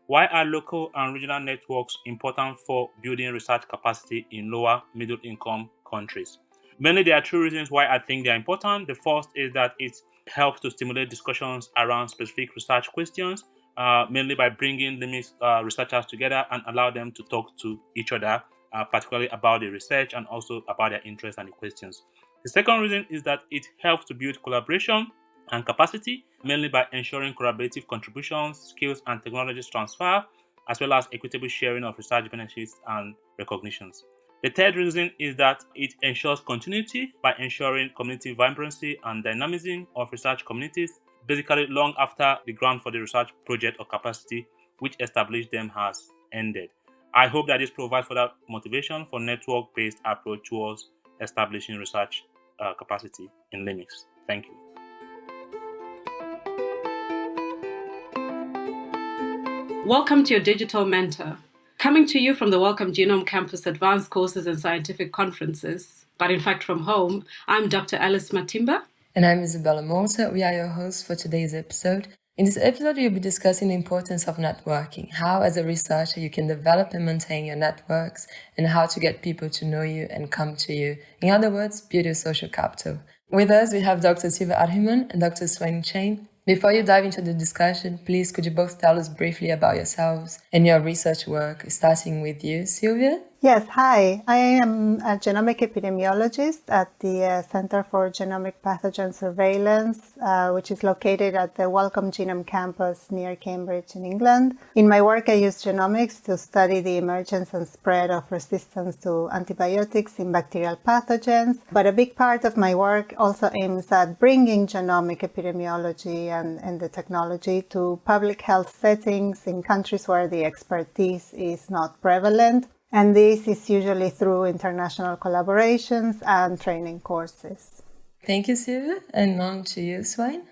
Why are local and regional networks important for building research capacity in lower middle income countries? Mainly, there are two reasons why I think they are important. The first is that it helps to stimulate discussions around specific research questions, mainly by bringing the researchers together and allow them to talk to each other, particularly about the research and also about their interests and the questions. The second reason is that it helps to build collaboration and capacity, mainly by ensuring collaborative contributions, skills, and technologies transfer, as well as equitable sharing of research benefits and recognitions. The third reason is that it ensures continuity by ensuring community vibrancy and dynamism of research communities, basically long after the grant for the research project or capacity which established them has ended. I hope that this provides further motivation for network-based approach towards establishing research capacity in LMICs. Thank you. Welcome to your digital mentor. Coming to you from the Welcome Genome Campus Advanced Courses and Scientific Conferences, but in fact from home, I'm Dr. Alice Matimba. And I'm Isabella Malta. We are your hosts for today's episode. In this episode, we'll be discussing the importance of networking, how as a researcher you can develop and maintain your networks, and how to get people to know you and come to you. In other words, build your social capital. With us, we have Dr. Silvia Argimón and Dr. Swaine Chen. Before you dive into the discussion, please could you both tell us briefly about yourselves and your research work, starting with you, Silvia? Yes, hi. I am a genomic epidemiologist at the Center for Genomic Pathogen Surveillance, which is located at the Welcome Genome Campus near Cambridge in England. In my work, I use genomics to study the emergence and spread of resistance to antibiotics in bacterial pathogens. But a big part of my work also aims at bringing genomic epidemiology and the technology to public health settings in countries where the expertise is not prevalent. And this is usually through international collaborations and training courses. Thank you, Silvia. And on to you, Swaine.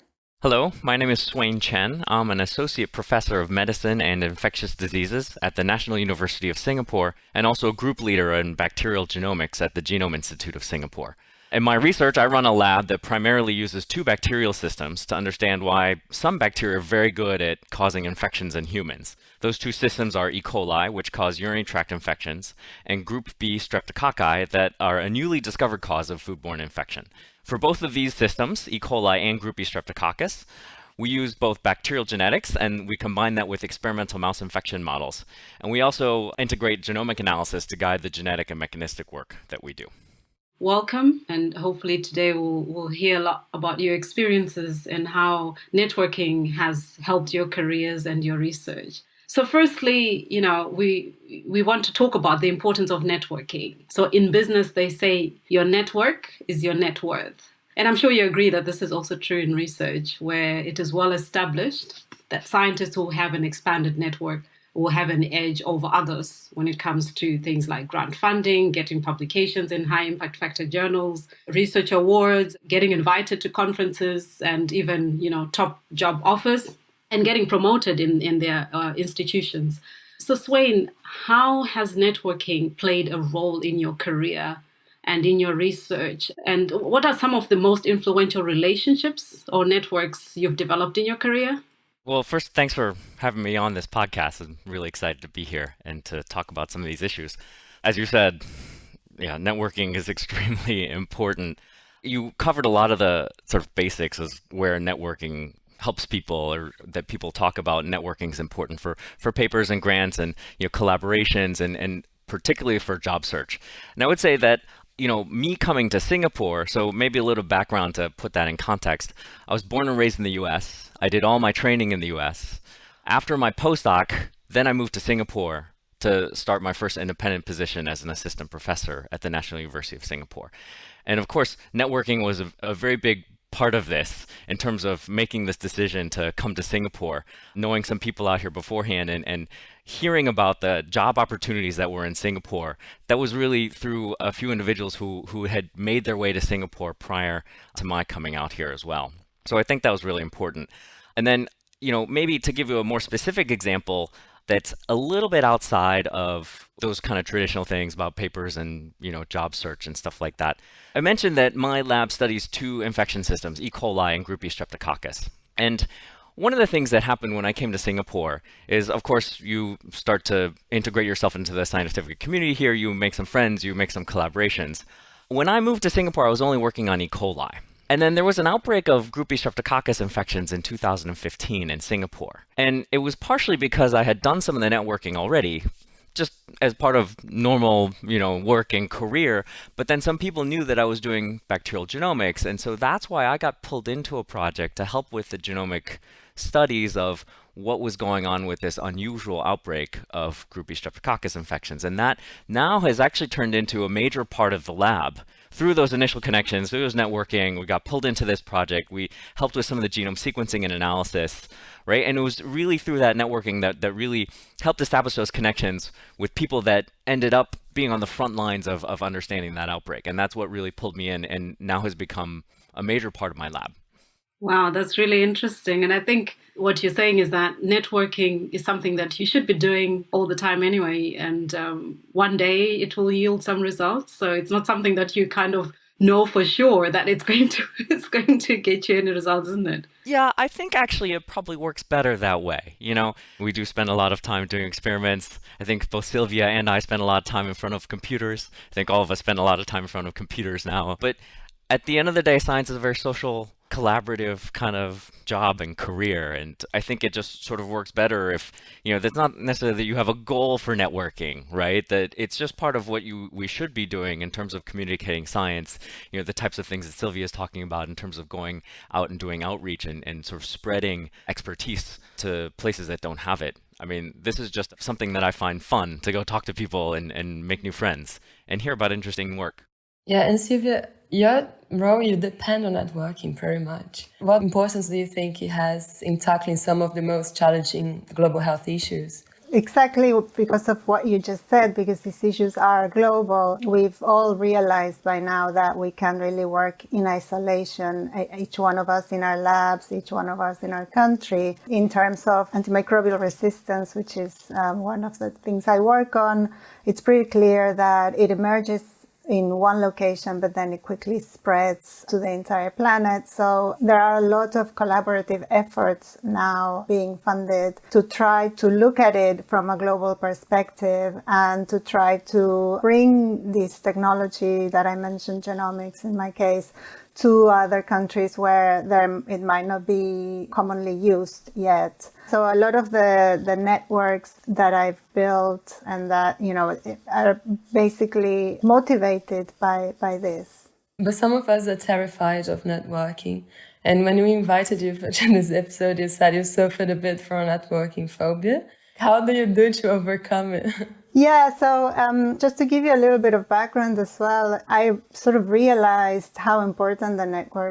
Hello, my name is Swaine Chen. I'm an associate professor of medicine and infectious diseases at the National University of Singapore and also a group leader in bacterial genomics at the Genome Institute of Singapore. In my research, I run a lab that primarily uses two bacterial systems to understand why some bacteria are very good at causing infections in humans. Those two systems are E. coli, which cause urinary tract infections, and group B streptococci that are a newly discovered cause of foodborne infection. For both of these systems, E. coli and group B streptococcus, we use both bacterial genetics and we combine that with experimental mouse infection models. And we also integrate genomic analysis to guide the genetic and mechanistic work that we do. Welcome, and hopefully today we'll hear a lot about your experiences and how networking has helped your careers and your research. So firstly, we want to talk about the importance of networking. So in business, they say your network is your net worth. And I'm sure you agree that this is also true in research, where it is well established that scientists who have an expanded network will have an edge over others when it comes to things like grant funding, getting publications in high impact factor journals, research awards, getting invited to conferences, and even, top job offers, and getting promoted in their institutions. So Swaine, how has networking played a role in your career and in your research? And what are some of the most influential relationships or networks you've developed in your career? Well, first, thanks for having me on this podcast. I'm really excited to be here and to talk about some of these issues. As you said, networking is extremely important. You covered a lot of the sort of basics of where networking helps people, or that people talk about. Networking is important for papers and grants and collaborations and particularly for job search. And I would say that me coming to Singapore, so maybe a little background to put that in context. I was born and raised in the US. I did all my training in the US. After my postdoc, then I moved to Singapore to start my first independent position as an assistant professor at the National University of Singapore. And of course, networking was a very big part of this in terms of making this decision to come to Singapore, knowing some people out here beforehand and hearing about the job opportunities that were in Singapore. That was really through a few individuals who had made their way to Singapore prior to my coming out here as well. So I think that was really important. And then, maybe to give you a more specific example that's a little bit outside of those kind of traditional things about papers and, job search and stuff like that. I mentioned that my lab studies two infection systems, E. coli and group B streptococcus. And one of the things that happened when I came to Singapore is, of course, you start to integrate yourself into the scientific community here. You make some friends, you make some collaborations. When I moved to Singapore, I was only working on E. coli. And then there was an outbreak of group B streptococcus infections in 2015 in Singapore. And it was partially because I had done some of the networking already, just as part of normal, work and career. But then some people knew that I was doing bacterial genomics. And so that's why I got pulled into a project to help with the genomic studies of what was going on with this unusual outbreak of group B streptococcus infections. And that now has actually turned into a major part of the lab. Through those initial connections, through those networking, we got pulled into this project. We helped with some of the genome sequencing and analysis, right? And it was really through that networking that really helped establish those connections with people that ended up being on the front lines of understanding that outbreak. And that's what really pulled me in and now has become a major part of my lab. Wow, that's really interesting. And I think what you're saying is that networking is something that you should be doing all the time anyway. And one day it will yield some results. So it's not something that you kind of know for sure that it's going to get you any results, isn't it? Yeah, I think actually it probably works better that way. We do spend a lot of time doing experiments. I think both Silvia and I spend a lot of time in front of computers. I think all of us spend a lot of time in front of computers now. But at the end of the day, science is a very social, collaborative kind of job and career. And I think it just sort of works better if, that's not necessarily that you have a goal for networking, right? That it's just part of what we should be doing in terms of communicating science, the types of things that Silvia is talking about in terms of going out and doing outreach and sort of spreading expertise to places that don't have it. I mean, this is just something that I find fun to go talk to people and make new friends and hear about interesting work. Yeah, and Silvia, your role, you depend on networking very much. What importance do you think it has in tackling some of the most challenging global health issues? Exactly because of what you just said, because these issues are global. We've all realized by now that we can't really work in isolation, each one of us in our labs, each one of us in our country. In terms of antimicrobial resistance, which is one of the things I work on, it's pretty clear that it emerges in one location, but then it quickly spreads to the entire planet. So there are a lot of collaborative efforts now being funded to try to look at it from a global perspective and to try to bring this technology that I mentioned, genomics in my case, to other countries where it might not be commonly used yet. So a lot of the networks that I've built and that, are basically motivated by this. But some of us are terrified of networking. And when we invited you for this episode, you said you suffered a bit from networking phobia. How do you do to overcome it? Yeah, so just to give you a little bit of background as well, I sort of realized how important the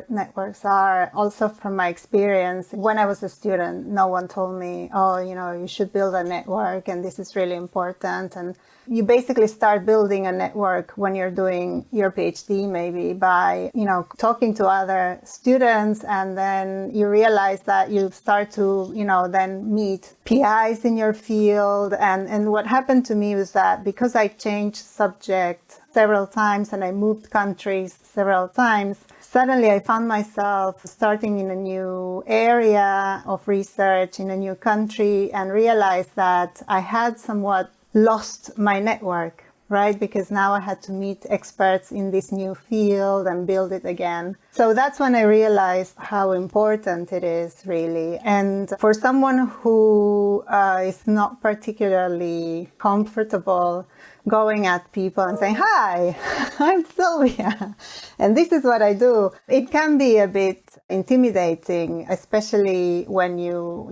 networks are also from my experience. When I was a student, no one told me, you should build a network and this is really important. And you basically start building a network when you're doing your PhD, maybe by, talking to other students, and then you realize that you start to, then meet PIs in your field. And what happened to me was that because I changed subject several times and I moved countries several times, suddenly I found myself starting in a new area of research in a new country and realized that I had somewhat lost my network, right? Because now I had to meet experts in this new field and build it again. So that's when I realized how important it is, really. And for someone who is not particularly comfortable going at people and saying, "Hi, I'm Silvia, and this is what I do," it can be a bit intimidating, especially when you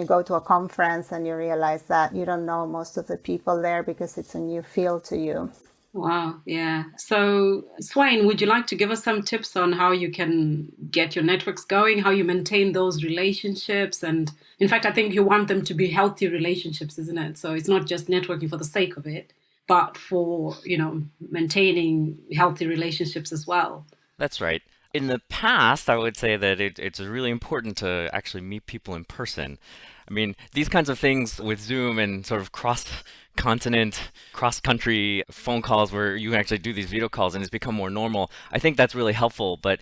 go to a conference and you realize that you don't know most of the people there because it's a new field to you. Wow, yeah. So, Swaine, would you like to give us some tips on how you can get your networks going, how you maintain those relationships? And in fact, I think you want them to be healthy relationships, isn't it? So it's not just networking for the sake of it, but for, maintaining healthy relationships as well. That's right. In the past, I would say that it's really important to actually meet people in person. I mean, these kinds of things with Zoom and sort of cross-continent, cross-country phone calls where you can actually do these video calls and it's become more normal. I think that's really helpful. But,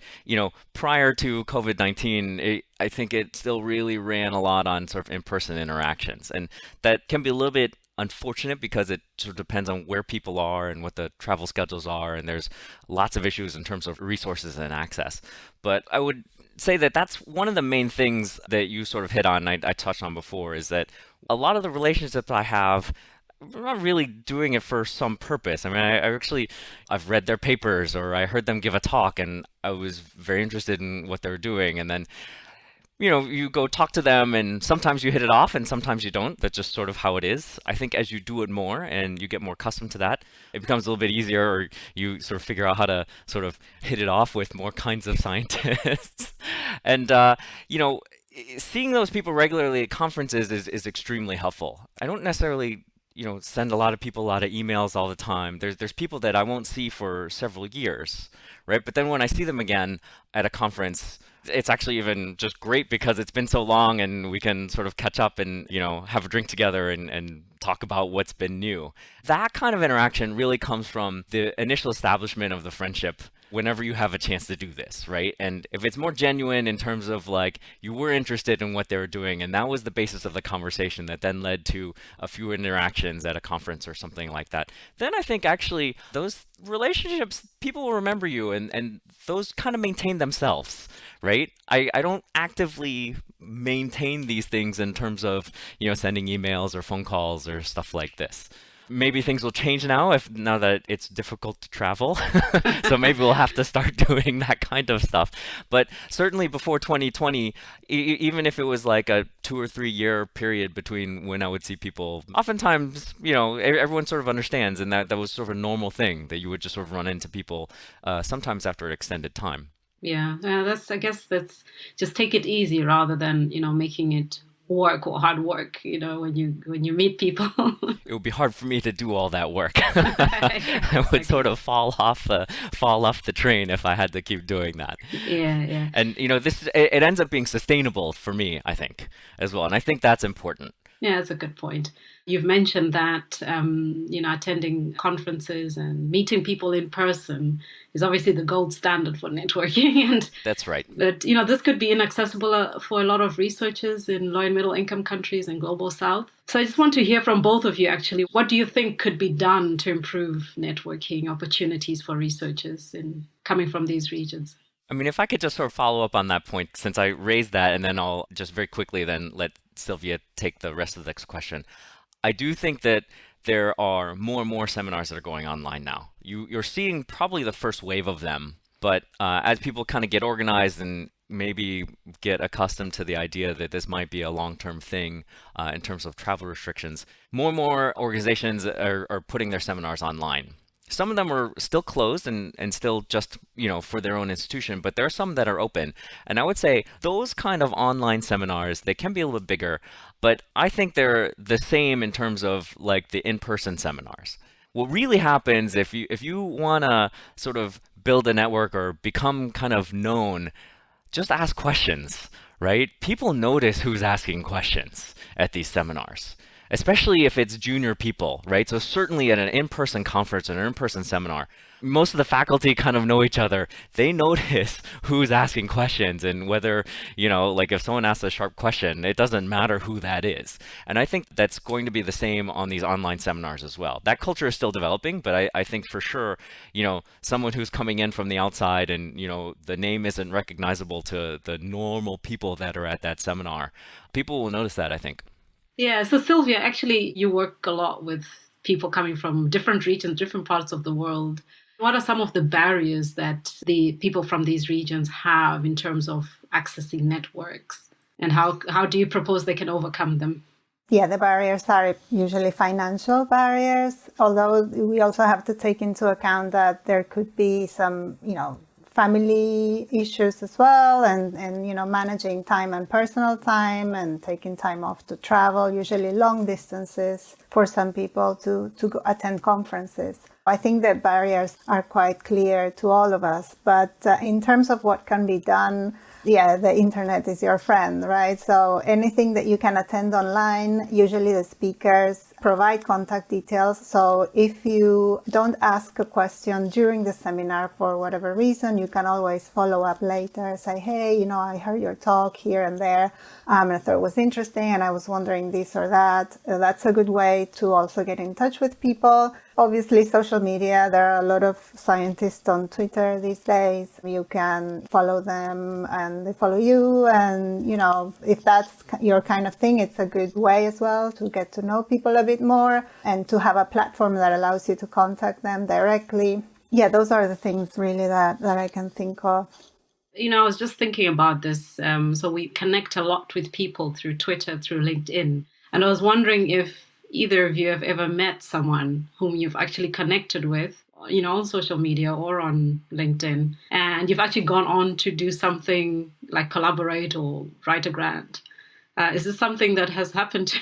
prior to COVID-19, I think it still really ran a lot on sort of in-person interactions. And that can be a little bit unfortunate because it sort of depends on where people are and what the travel schedules are. And there's lots of issues in terms of resources and access. But I would say that that's one of the main things that you sort of hit on, and I touched on before, is that a lot of the relationships I have, I'm not really doing it for some purpose. I mean, I've read their papers or I heard them give a talk and I was very interested in what they were doing. And then, you go talk to them and sometimes you hit it off and sometimes you don't. That's just sort of how it is. I think as you do it more and you get more accustomed to that, it becomes a little bit easier, or you sort of figure out how to sort of hit it off with more kinds of scientists. And, seeing those people regularly at conferences is extremely helpful. I don't necessarily send a lot of people a lot of emails all the time. There's people that I won't see for several years, right? But then when I see them again at a conference, it's actually even just great because it's been so long and we can sort of catch up and, have a drink together and talk about what's been new. That kind of interaction really comes from the initial establishment of the friendship whenever you have a chance to do this, right? And if it's more genuine in terms of like you were interested in what they were doing and that was the basis of the conversation that then led to a few interactions at a conference or something like that, then I think actually those relationships, people will remember you and those kind of maintain themselves, right? I don't actively maintain these things in terms of, sending emails or phone calls or stuff like this. Maybe things will change now that it's difficult to travel. So maybe we'll have to start doing that kind of stuff. But certainly before 2020, even if it was like a 2 or 3 year period between when I would see people, oftentimes, everyone sort of understands, and that was sort of a normal thing that you would just sort of run into people sometimes after an extended time. Yeah, I guess that's just take it easy rather than, making it work or hard work, when you meet people. It would be hard for me to do all that work. I would sort of fall off the train if I had to keep doing that. Yeah. And it ends up being sustainable for me, I think, as well. And I think that's important. Yeah, that's a good point. You've mentioned that, attending conferences and meeting people in person is obviously the gold standard for networking. And that's right. But, this could be inaccessible for a lot of researchers in low and middle income countries and global south. So I just want to hear from both of you, actually. What do you think could be done to improve networking opportunities for researchers coming from these regions? I mean, if I could just sort of follow up on that point, since I raised that, and then I'll just very quickly then let Silvia take the rest of the next question. I do think that there are more and more seminars that are going online now. You're seeing probably the first wave of them, but as people kind of get organized and maybe get accustomed to the idea that this might be a long-term thing in terms of travel restrictions, more and more organizations are putting their seminars online. Some of them are still closed and still just, for their own institution, but there are some that are open. And I would say those kind of online seminars, they can be a little bit bigger, but I think they're the same in terms of like the in-person seminars. What really happens if you want to sort of build a network or become kind of known, just ask questions, right? People notice who's asking questions at these seminars, especially if it's junior people, right? So certainly at an in-person conference or an in-person seminar, most of the faculty kind of know each other. They notice who's asking questions and whether, like if someone asks a sharp question, it doesn't matter who that is. And I think that's going to be the same on these online seminars as well. That culture is still developing, but I think for sure, someone who's coming in from the outside and, the name isn't recognizable to the normal people that are at that seminar, people will notice that, I think. Yeah, so Silvia, actually, you work a lot with people coming from different regions, different parts of the world. What are some of the barriers that the people from these regions have in terms of accessing networks? And how do you propose they can overcome them? Yeah, the barriers are usually financial barriers, although we also have to take into account that there could be some, family issues as well, and managing time and personal time and taking time off to travel, usually long distances for some people to go attend conferences. I think the barriers are quite clear to all of us. But in terms of what can be done, yeah, the internet is your friend, right? So anything that you can attend online, usually the speakers provide contact details. So if you don't ask a question during the seminar for whatever reason, you can always follow up later, say, hey, I heard your talk here and there, and I thought it was interesting and I was wondering this or that. That's a good way to also get in touch with people. Obviously, social media, there are a lot of scientists on Twitter these days. You can follow them and they follow you. And, if that's your kind of thing, it's a good way as well to get to know people a bit more and to have a platform that allows you to contact them directly. Yeah, those are the things really that I can think of. I was just thinking about this. So we connect a lot with people through Twitter, through LinkedIn. And I was wondering if either of you have ever met someone whom you've actually connected with, on social media or on LinkedIn, and you've actually gone on to do something like collaborate or write a grant. Is this something that has happened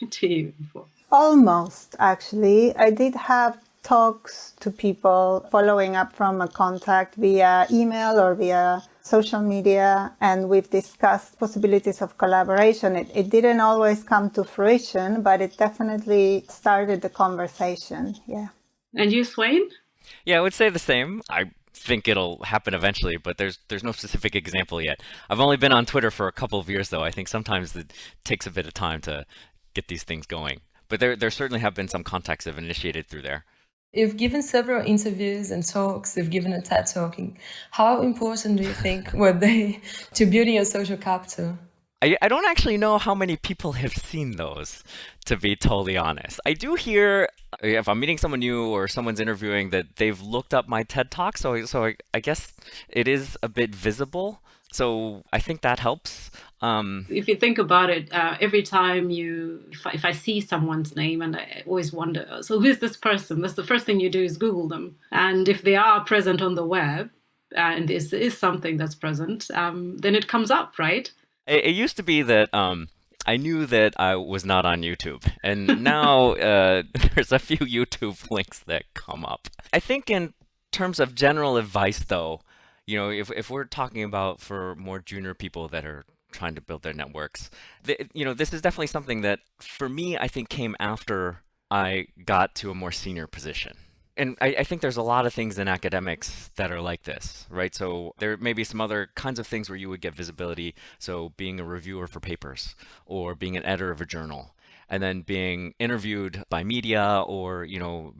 to you before? Almost, actually. I did have talks to people following up from a contact via email or via social media, and we've discussed possibilities of collaboration. It didn't always come to fruition, but it definitely started the conversation. Yeah. And you, Swaine? Yeah, I would say the same. I think it'll happen eventually, but there's no specific example yet. I've only been on Twitter for a couple of years, though. I think sometimes it takes a bit of time to get these things going. But there certainly have been some contacts that have initiated through there. You've given several interviews and talks. You've given a TED Talking. How important do you think were they to building your social capital? I don't actually know how many people have seen those, to be totally honest. I do hear, if I'm meeting someone new or someone's interviewing, that they've looked up my TED Talk, so I guess it is a bit visible. So I think that helps. If you think about it, every time if I see someone's name, and I always wonder, so who's this person? That's the first thing you do is Google them. And if they are present on the web, and this is something that's present, then it comes up, right? It used to be that I knew that I was not on YouTube, and now there's a few YouTube links that come up. I think in terms of general advice, though, if we're talking about for more junior people that are trying to build their networks, this is definitely something that, for me, I think came after I got to a more senior position. And I think there's a lot of things in academics that are like this, right? So there may be some other kinds of things where you would get visibility. So being a reviewer for papers, or being an editor of a journal, and then being interviewed by media, or,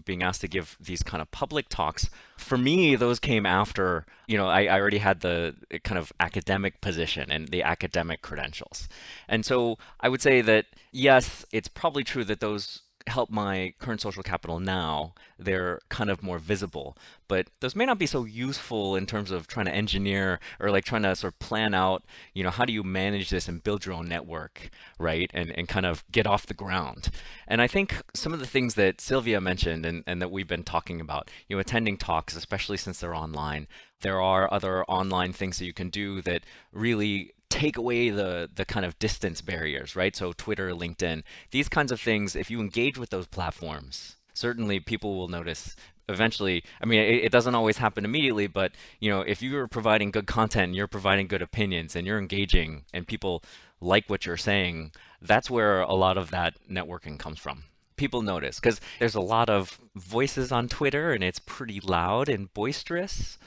being asked to give these kind of public talks. For me, those came after, I already had the kind of academic position and the academic credentials. And so I would say that, yes, it's probably true that those help my current social capital now. They're kind of more visible, but those may not be so useful in terms of trying to engineer or like trying to sort of plan out, how do you manage this and build your own network, right? And kind of get off the ground. And I think some of the things that Silvia mentioned and that we've been talking about, attending talks, especially since they're online, there are other online things that you can do that really take away the kind of distance barriers, right? So Twitter, LinkedIn, these kinds of things, if you engage with those platforms, certainly people will notice eventually. I mean, it doesn't always happen immediately, but if you're providing good content and you're providing good opinions and you're engaging and people like what you're saying, that's where a lot of that networking comes from. People notice because there's a lot of voices on Twitter and it's pretty loud and boisterous.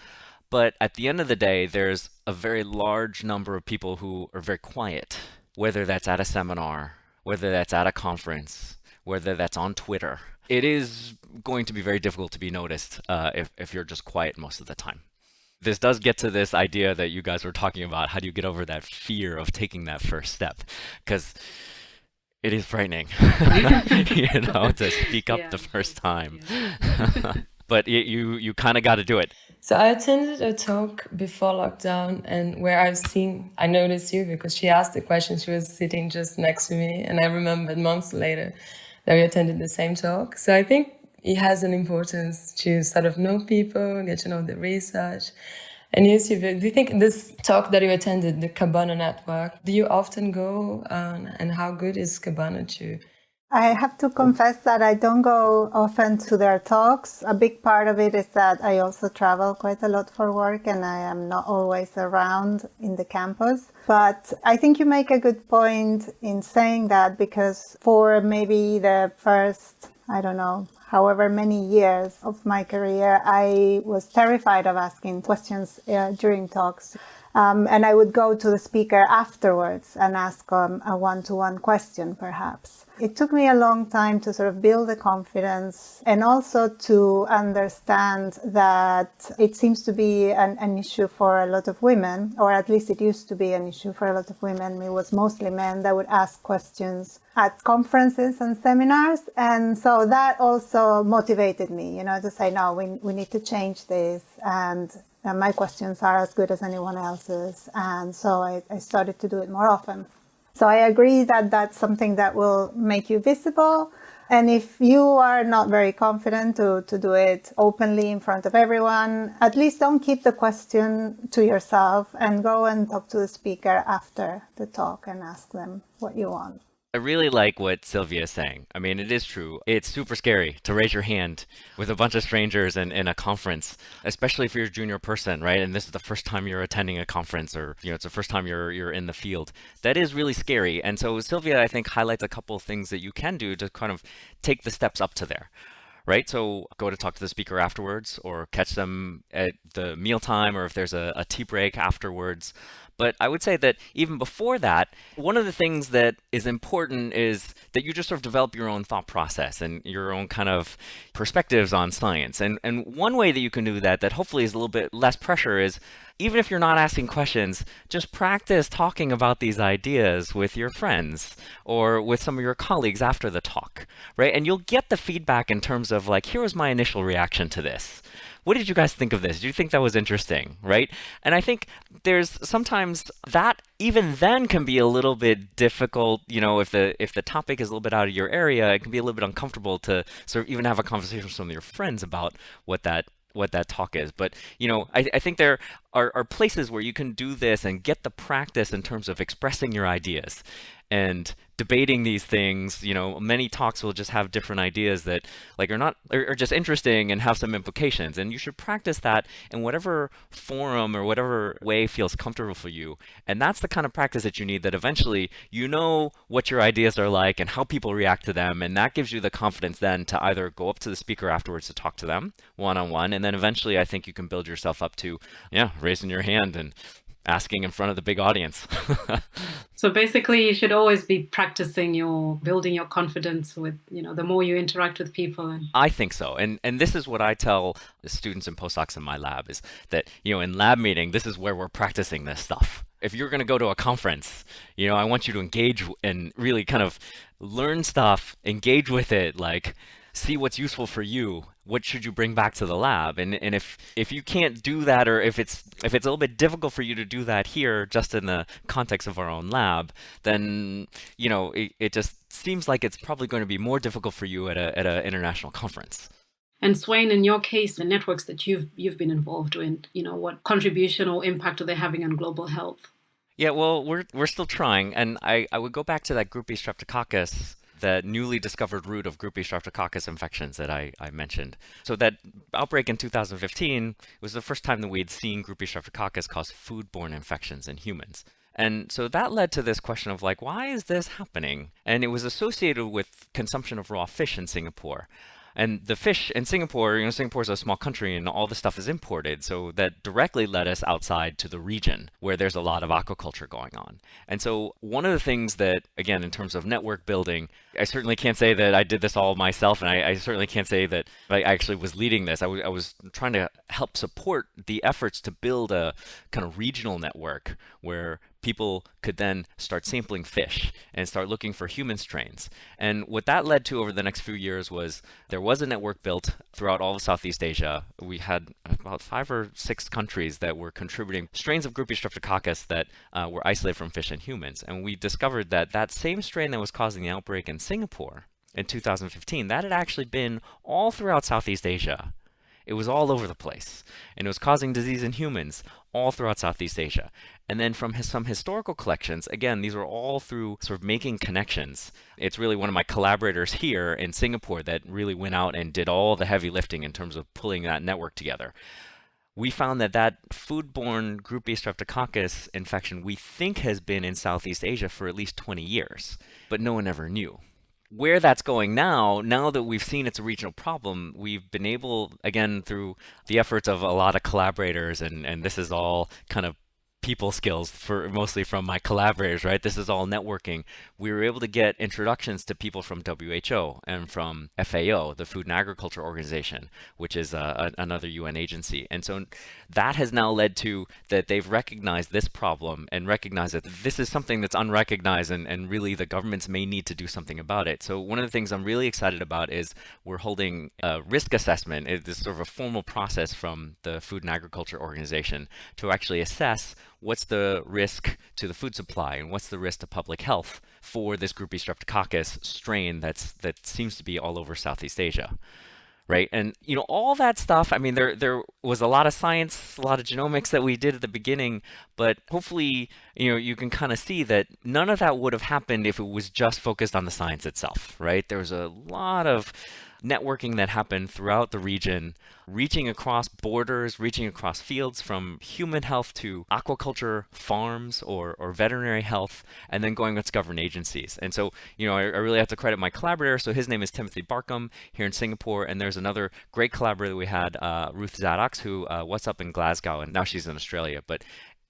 But at the end of the day, there's a very large number of people who are very quiet, whether that's at a seminar, whether that's at a conference, whether that's on Twitter. It is going to be very difficult to be noticed if you're just quiet most of the time. This does get to this idea that you guys were talking about. How do you get over that fear of taking that first step? Because it is frightening, to speak up the first time. Yeah. But you kind of got to do it. So I attended a talk before lockdown, and where I noticed you because she asked the question. She was sitting just next to me, and I remembered months later that we attended the same talk. So I think it has an importance to sort of know people, get to know the research. And you, Silvia, do you think this talk that you attended, the Cabana Network, do you often go, and how good is Cabana to I have to confess that I don't go often to their talks. A big part of it is that I also travel quite a lot for work and I am not always around in the campus. But I think you make a good point in saying that, because for maybe the first, I don't know, however many years of my career, I was terrified of asking questions during talks. And I would go to the speaker afterwards and ask a one-to-one question, perhaps. It took me a long time to sort of build the confidence and also to understand that it seems to be an issue for a lot of women, or at least it used to be an issue for a lot of women. It was mostly men that would ask questions at conferences and seminars. And so that also motivated me, to say, no, we need to change this. And my questions are as good as anyone else's. And so I started to do it more often. So I agree that that's something that will make you visible. And if you are not very confident to do it openly in front of everyone, at least don't keep the question to yourself and go and talk to the speaker after the talk and ask them what you want. I really like what Silvia is saying. I mean, it is true. It's super scary to raise your hand with a bunch of strangers in a conference, especially if you're a junior person, right? And this is the first time you're attending a conference, or it's the first time you're in the field. That is really scary. And so Silvia, I think, highlights a couple of things that you can do to kind of take the steps up to there. Right? So go to talk to the speaker afterwards, or catch them at the mealtime, or if there's a tea break afterwards. But I would say that even before that, one of the things that is important is that you just sort of develop your own thought process and your own kind of perspectives on science. And one way that you can do that hopefully is a little bit less pressure is, even if you're not asking questions, just practice talking about these ideas with your friends or with some of your colleagues after the talk, right? And you'll get the feedback in terms of like, here was my initial reaction to this. What did you guys think of this? Do you think that was interesting, right? And I think there's sometimes that even then can be a little bit difficult, if the topic is a little bit out of your area, it can be a little bit uncomfortable to sort of even have a conversation with some of your friends about what that talk is. But, I think there are places where you can do this and get the practice in terms of expressing your ideas and debating these things. Many talks will just have different ideas that are just interesting and have some implications. And you should practice that in whatever forum or whatever way feels comfortable for you. And that's the kind of practice that you need, that eventually you know what your ideas are like and how people react to them. And that gives you the confidence then to either go up to the speaker afterwards to talk to them one-on-one. And then eventually I think you can build yourself up to, raising your hand and asking in front of the big audience. So basically, you should always be practicing building your confidence with, the more you interact with people. I think so. And this is what I tell the students and postdocs in my lab is that, in lab meeting, this is where we're practicing this stuff. If you're going to go to a conference, I want you to engage and really kind of learn stuff, engage with it, like see what's useful for you. What should you bring back to the lab? And if you can't do that, or if it's a little bit difficult for you to do that here, just in the context of our own lab, then it just seems like it's probably going to be more difficult for you at a international conference. And Swaine, in your case, the networks that you've been involved in, what contribution or impact are they having on global health? Yeah, well, we're still trying, and I would go back to that Group B streptococcus, the newly discovered root of Group B streptococcus infections that I mentioned. So that outbreak in 2015 was the first time that we had seen Group B streptococcus cause foodborne infections in humans. And so that led to this question of like, why is this happening? And it was associated with consumption of raw fish in Singapore. And the fish in Singapore, Singapore is a small country and all the stuff is imported. So that directly led us outside to the region where there's a lot of aquaculture going on. And so one of the things that, again, in terms of network building, I certainly can't say that I did this all myself. And I certainly can't say that I actually was leading this. I was trying to help support the efforts to build a kind of regional network where people could then start sampling fish and start looking for human strains. And what that led to over the next few years was there was a network built throughout all of Southeast Asia. We had about 5 or 6 countries that were contributing strains of Group B streptococcus that were isolated from fish and humans. And we discovered that that same strain that was causing the outbreak in Singapore in 2015, that had actually been all throughout Southeast Asia. It was all over the place, and it was causing disease in humans all throughout Southeast Asia. And then from some historical collections, again, these were all through sort of making connections. It's really one of my collaborators here in Singapore that really went out and did all the heavy lifting in terms of pulling that network together. We found that foodborne Group B streptococcus infection we think has been in Southeast Asia for at least 20 years, but no one ever knew. Where that's going now that we've seen it's a regional problem, we've been able, again, through the efforts of a lot of collaborators, and this is all kind of people skills mostly from my collaborators, right? This is all networking. We were able to get introductions to people from WHO and from FAO, the Food and Agriculture Organization, which is another UN agency. And so that has now led to that they've recognized this problem and recognized that this is something that's unrecognized, and really the governments may need to do something about it. So one of the things I'm really excited about is we're holding a risk assessment. It's sort of a formal process from the Food and Agriculture Organization to actually assess what's the risk to the food supply and what's the risk to public health for this Group B streptococcus strain that seems to be all over Southeast Asia, right? And all that stuff, I mean, there was a lot of science, a lot of genomics that we did at the beginning, but hopefully you can kind of see that none of that would have happened if it was just focused on the science itself, right? There was a lot of networking that happened throughout the region, reaching across borders, reaching across fields from human health to aquaculture farms or veterinary health, and then going with government agencies. And so, I really have to credit my collaborator. So his name is Timothy Barkham here in Singapore. And there's another great collaborator that we had, Ruth Zadok's, who what's up in Glasgow, and now she's in Australia. But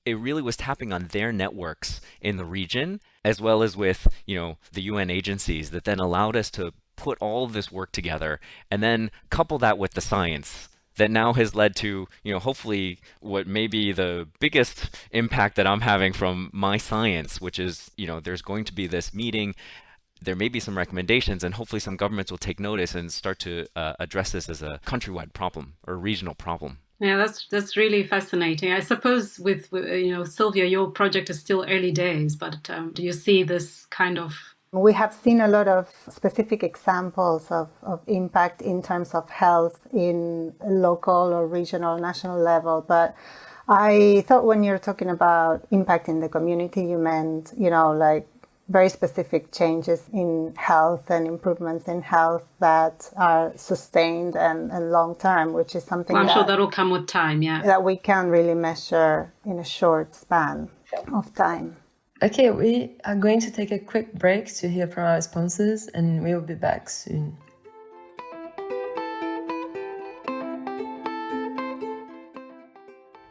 it really was tapping on their networks in the region, as well as with, the UN agencies that then allowed us to put all of this work together and then couple that with the science that now has led to, hopefully what may be the biggest impact that I'm having from my science, which is, there's going to be this meeting. There may be some recommendations, and hopefully some governments will take notice and start to address this as a countrywide problem or regional problem. Yeah, that's really fascinating. I suppose with Silvia, your project is still early days, but do you see this kind of... We have seen a lot of specific examples of impact in terms of health in local or regional, national level. But I thought when you're talking about impact in the community, you meant, like very specific changes in health and improvements in health that are sustained and long-term, which is something I'm sure that'll come with time, yeah. That we can really measure in a short span of time. Okay, we are going to take a quick break to hear from our sponsors, and we will be back soon.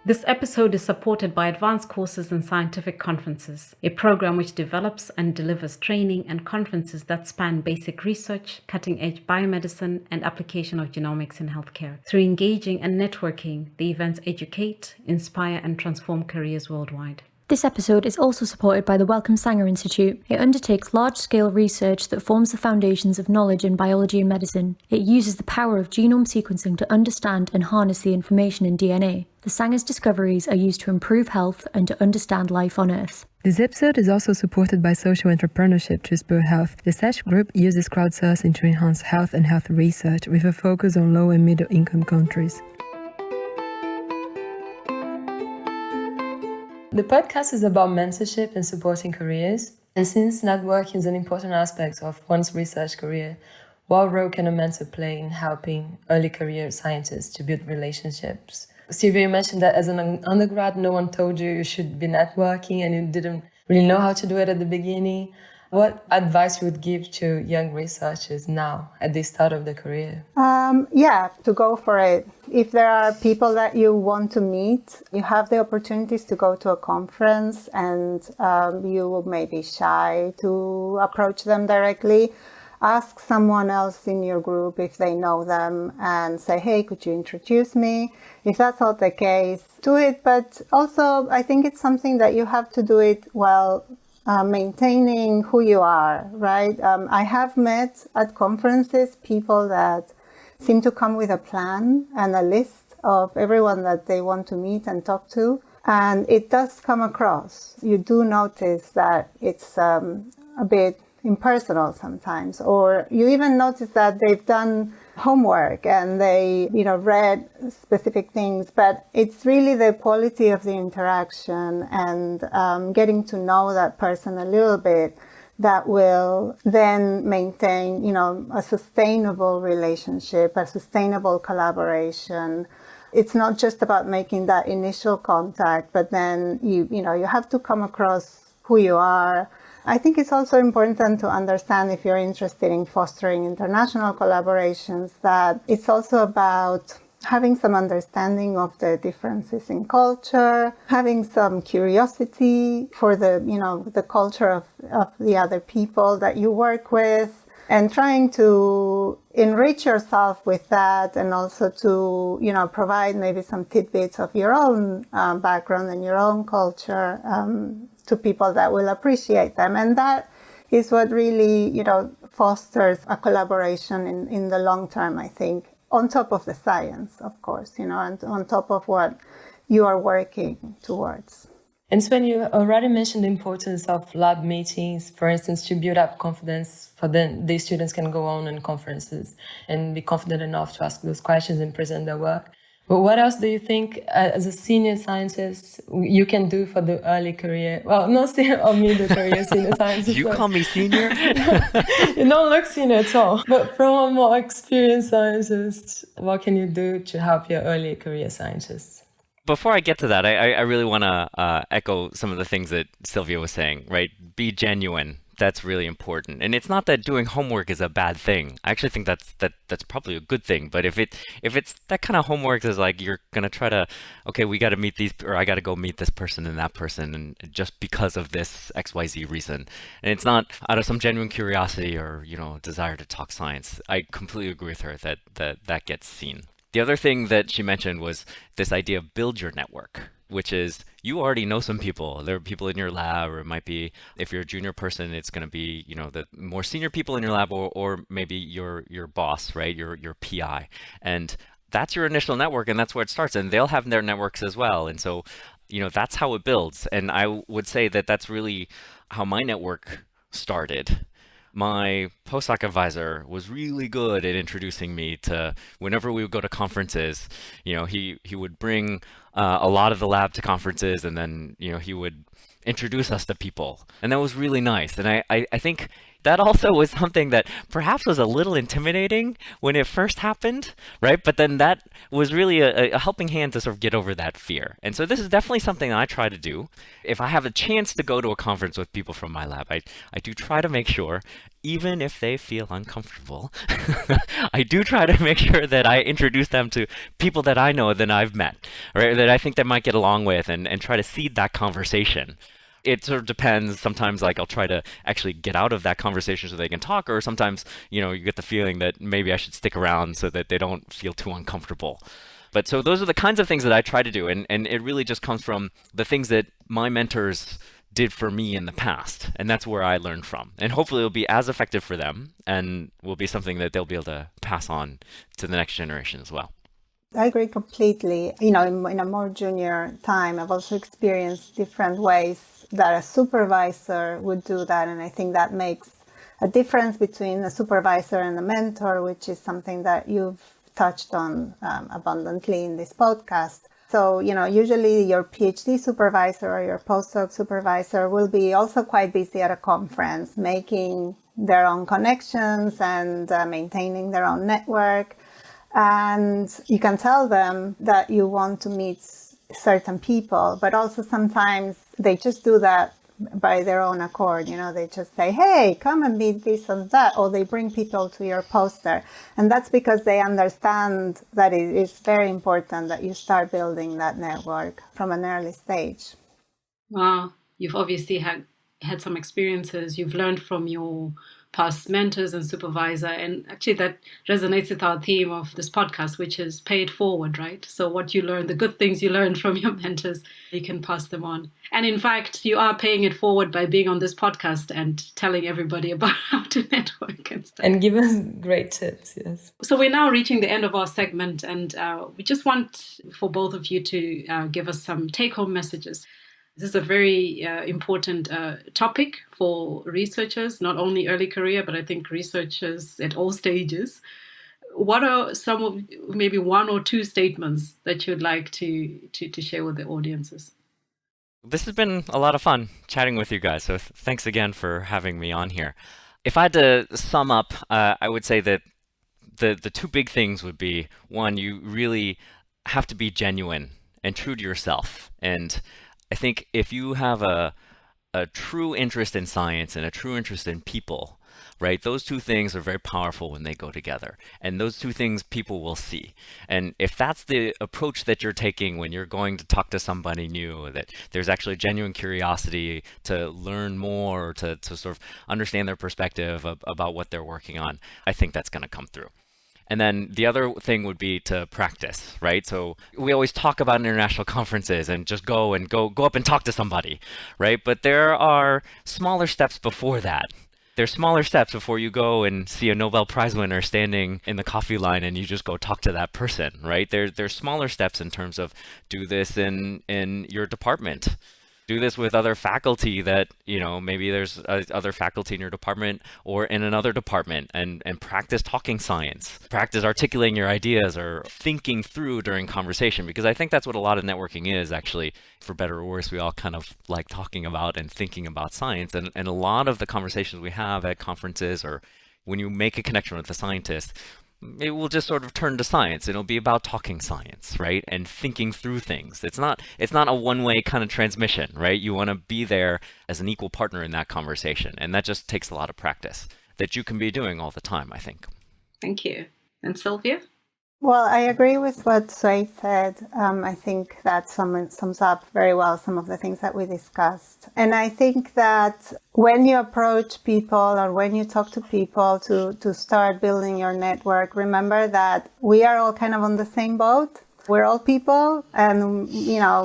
This episode is supported by Advanced Courses and Scientific Conferences, a program which develops and delivers training and conferences that span basic research, cutting-edge biomedicine, and application of genomics in healthcare. Through engaging and networking, the events educate, inspire, and transform careers worldwide. This episode is also supported by the Wellcome Sanger Institute. It undertakes large-scale research that forms the foundations of knowledge in biology and medicine. It uses the power of genome sequencing to understand and harness the information in DNA. The Sanger's discoveries are used to improve health and to understand life on Earth. This episode is also supported by social entrepreneurship to spur health. The SESH group uses crowdsourcing to enhance health and health research with a focus on low and middle income countries. The podcast is about mentorship and supporting careers, and since networking is an important aspect of one's research career, what role can a mentor play in helping early career scientists to build relationships? Silvia, you mentioned that as an undergrad, no one told you should be networking and you didn't really know how to do it at the beginning. What advice you would give to young researchers now at the start of their career? To go for it. If there are people that you want to meet, you have the opportunities to go to a conference and you may be shy to approach them directly. Ask someone else in your group if they know them and say, hey, could you introduce me? If that's not the case, do it. But also, I think it's something that you have to do it while maintaining who you are, right? I have met at conferences people that seem to come with a plan and a list of everyone that they want to meet and talk to. And it does come across. You do notice that it's a bit impersonal sometimes, or you even notice that they've done homework and they, read specific things, but it's really the quality of the interaction and getting to know that person a little bit that will then maintain, a sustainable relationship, a sustainable collaboration. It's not just about making that initial contact, but then you have to come across who you are. I think it's also important to understand, if you're interested in fostering international collaborations, that it's also about having some understanding of the differences in culture, having some curiosity for the culture of the other people that you work with, and trying to enrich yourself with that, and also to, provide maybe some tidbits of your own background and your own culture to people that will appreciate them. And that is what really, fosters a collaboration in the long term, I think, on top of the science, of course, and on top of what you are working towards. And Swaine, you already mentioned the importance of lab meetings, for instance, to build up confidence for these students can go on in conferences and be confident enough to ask those questions and present their work. But what else do you think, as a senior scientist, you can do for the early career? Well, not senior or middle career senior scientist. You call me senior? You don't look senior at all. But from a more experienced scientist, what can you do to help your early career scientists? Before I get to that, I really want to echo some of the things that Silvia was saying, right? Be genuine. That's really important. And it's not that doing homework is a bad thing. I actually think that's probably a good thing. But if it's that kind of homework is like you're going to try to, okay, we got to meet these, or I got to go meet this person and that person, and just because of this XYZ reason. And it's not out of some genuine curiosity or, desire to talk science. I completely agree with her that gets seen. The other thing that she mentioned was this idea of build your network, which is you already know some people. There are people in your lab, or it might be, if you're a junior person, it's going to be, the more senior people in your lab, or maybe your boss, right? Your PI. And that's your initial network, and that's where it starts. And they'll have their networks as well. And so, that's how it builds. And I would say that that's really how my network started. My postdoc advisor was really good at introducing me to, whenever we would go to conferences, he would bring a lot of the lab to conferences, and then, he would introduce us to people. And that was really nice. And I think that also was something that perhaps was a little intimidating when it first happened, right? But then that was really a helping hand to sort of get over that fear. And so this is definitely something I try to do. If I have a chance to go to a conference with people from my lab, I do try to make sure, even if they feel uncomfortable, I do try to make sure that I introduce them to people that I know that I've met, right? That I think they might get along with, and try to seed that conversation. It sort of depends. Sometimes, like, I'll try to actually get out of that conversation so they can talk, or sometimes, you get the feeling that maybe I should stick around so that they don't feel too uncomfortable. But so those are the kinds of things that I try to do, and it really just comes from the things that my mentors did for me in the past, and that's where I learned from. And hopefully it'll be as effective for them, and will be something that they'll be able to pass on to the next generation as well. I agree completely. In a more junior time, I've also experienced different ways that a supervisor would do that. And I think that makes a difference between a supervisor and a mentor, which is something that you've touched on abundantly in this podcast. So, usually your PhD supervisor or your postdoc supervisor will be also quite busy at a conference, making their own connections and maintaining their own network. And you can tell them that you want to meet certain people, but also sometimes they just do that by their own accord. They just say, hey, come and meet this and that, or they bring people to your poster. And that's because they understand that it is very important that you start building that network from an early stage. Wow, you've obviously had some experiences. You've learned from your past mentors and supervisor, and actually that resonates with our theme of this podcast, which is pay it forward, right? So what you learn, the good things you learned from your mentors, you can pass them on. And in fact, you are paying it forward by being on this podcast and telling everybody about how to network and stuff. And give us great tips, yes. So we're now reaching the end of our segment, and we just want for both of you to give us some take-home messages. This is a very important topic for researchers, not only early career, but I think researchers at all stages. what are some of maybe one or two statements that you'd like to share with the audiences? This has been a lot of fun chatting with you guys, so thanks again for having me on here. If I had to sum up, I would say that the two big things would be, one, you really have to be genuine and true to yourself. And I think if you have a true interest in science and a true interest in people, right? Those two things are very powerful when they go together. And those two things people will see. And if that's the approach that you're taking when you're going to talk to somebody new, that there's actually genuine curiosity to learn more, to sort of understand their perspective about what they're working on, I think that's going to come through. And then the other thing would be to practice, right? So we always talk about international conferences and just go up and talk to somebody, right? But there are smaller steps before that. There's smaller steps before you go and see a Nobel Prize winner standing in the coffee line and you just go talk to that person, right? There's smaller steps in terms of do this in your department. Do this with other faculty that, maybe there's other faculty in your department or in another department, and practice talking science, practice articulating your ideas or thinking through during conversation, because I think that's what a lot of networking is actually. For better or worse, we all kind of like talking about and thinking about science, and a lot of the conversations we have at conferences or when you make a connection with a scientist, it will just sort of turn to science. It'll be about talking science, right? And thinking through things. It's not a one-way kind of transmission, right? You want to be there as an equal partner in that conversation. And that just takes a lot of practice that you can be doing all the time, I think. Thank you. And Silvia? Well, I agree with what Swaine said. I think that sums up very well some of the things that we discussed. And I think that when you approach people or when you talk to people to start building your network, remember that we are all kind of on the same boat. We're all people, and,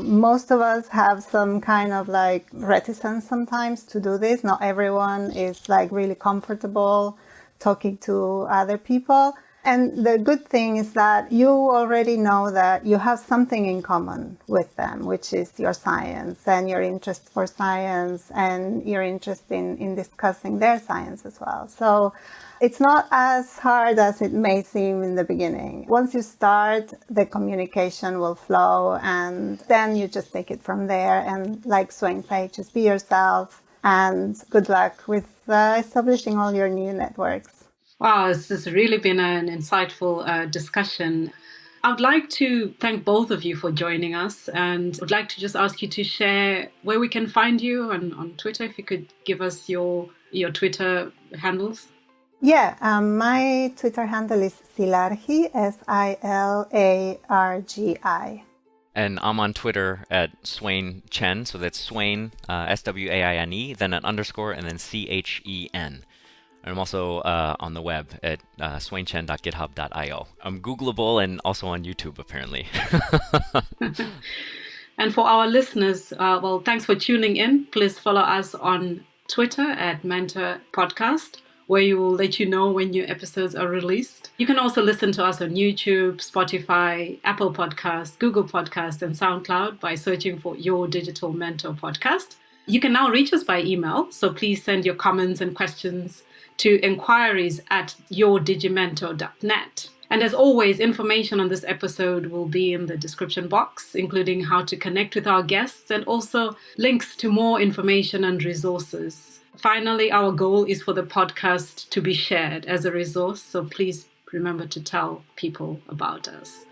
most of us have some kind of like reticence sometimes to do this. Not everyone is like really comfortable talking to other people. And the good thing is that you already know that you have something in common with them, which is your science and your interest for science and your interest in discussing their science as well. So it's not as hard as it may seem in the beginning. Once you start, the communication will flow, and then you just take it from there. And like Swaine said, just be yourself, and good luck with establishing all your new networks. Wow, this has really been an insightful discussion. I would like to thank both of you for joining us, and I'd like to just ask you to share where we can find you on Twitter. If you could give us your Twitter handles. Yeah, my Twitter handle is Silargi, Silargi. And I'm on Twitter at Swaine Chen, so that's Swaine, Swaine, then an underscore, and then Chen. And I'm also on the web at swainechen.github.io. I'm Googleable and also on YouTube, apparently. And for our listeners, well, thanks for tuning in. Please follow us on Twitter at Mentor Podcast, where we will let you know when new episodes are released. You can also listen to us on YouTube, Spotify, Apple Podcasts, Google Podcasts, and SoundCloud by searching for Your Digital Mentor Podcast. You can now reach us by email, so please send your comments and questions to inquiries@yourdigimentor.net. And as always, information on this episode will be in the description box, including how to connect with our guests and also links to more information and resources. Finally, our goal is for the podcast to be shared as a resource, so please remember to tell people about us.